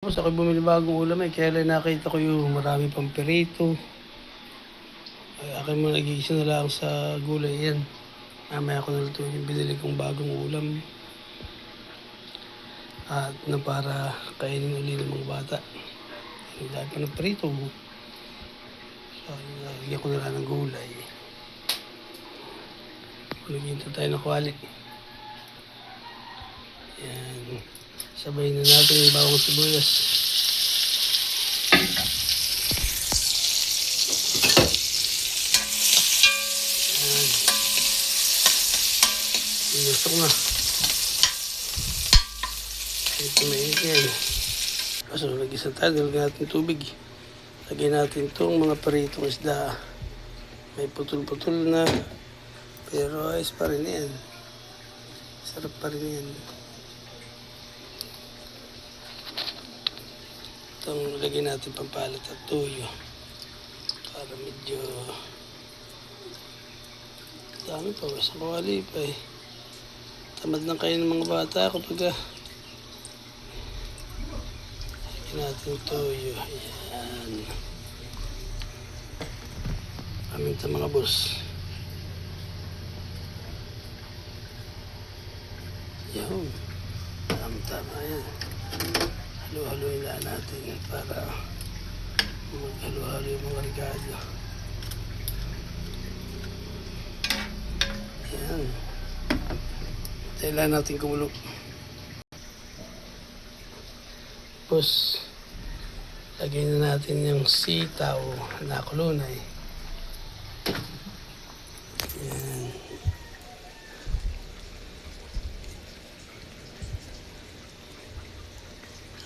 Tapos ako bumili bagong ulam kaya lang nakita ko yung marami pang perito. Ay, akin mo nag-iisa na lang sa gulay yan. Mamaya ko naluto yung binili kong bagong ulam. At na para kainin uli ng mga bata. Ang dami pa ng perito. So, nalagyan ko na lang ng gulay. Naghihintay tayo ng kwali. Yan. Sabay na natin yung bawang sibuyas. Yan. Inusok na. Ito mainit yan. So, nag-isa tayo. Nilagyan natin tubig. Lagyan natin itong mga peritong isda. May putol-putol na. Pero ayos pa rin yan. Sarap pa rin yan. Itong lagyan natin pampalat at tuyo. Para medyo dami pa. Basta kawali pa eh. Tamad lang kayo ng mga bata kapag lagyan natin tuyo. Ayan. Paminta mga boss. Yan. Tama yan. Halo-haloin lang natin para maghalo-halo yung mga regalo. Yan. Kailangan natin kumulo. Tapos, lagyan na natin yung sitaw na kulunay. Yan.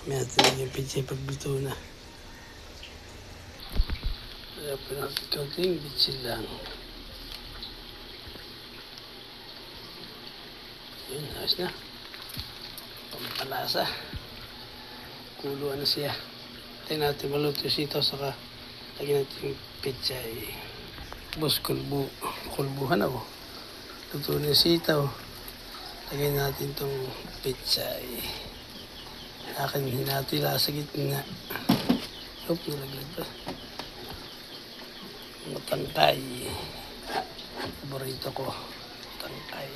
Kami natin yung pizza pagluto na. Kaya po natin kaunting bitsin lang. Yun, ayos na. Pampalasa. Kuluan na siya. Tayo natin maluto yung sitaw saka lagyan natin yung pizza eh. Boss, kulbuhan ako. Luto na yung sitaw. Lagyan natin itong pizza eh. Akin hinatila sa gitna. Oop, nalaglag pa. Matangkay. Paborito ko. Tangkay.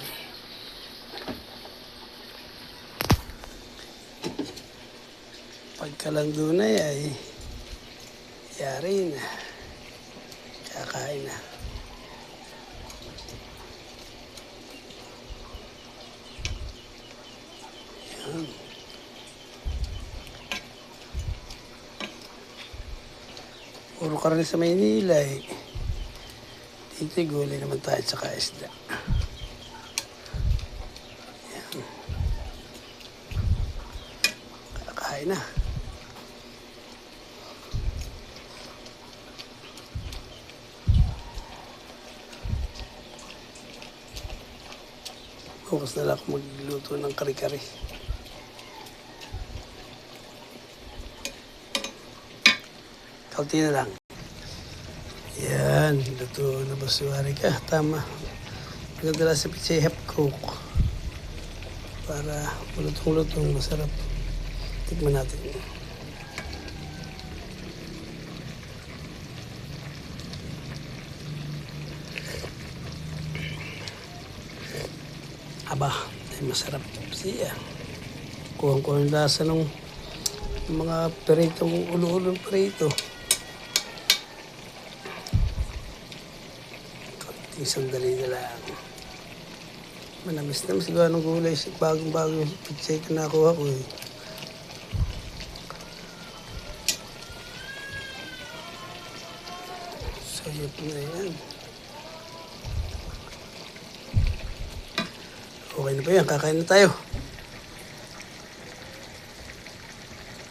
Pagkalandunay ay yari na. Kakain na. Yan. Puro karne sa Maynila eh. Dito gulay naman tayo sa isda. Yan. Kakain na. Bukas na lang ako magluto ng kari-kari. Kaunti na lang. Yan, luto na ba suwari ka? Tama. Magandala sa pizza half cook. Para malutong-lutong, masarap. Tikman natin. Aba, ay masarap siya. Kuha-kuha yung lasa ng mga peritong ulo-ulong perito. Isang dali na lang. Manamis na mas gawa ng gulay. Bagong-bagong pizza ito nakuha ko eh. Sayap na yan. Okay na ba yan? Kakain na tayo.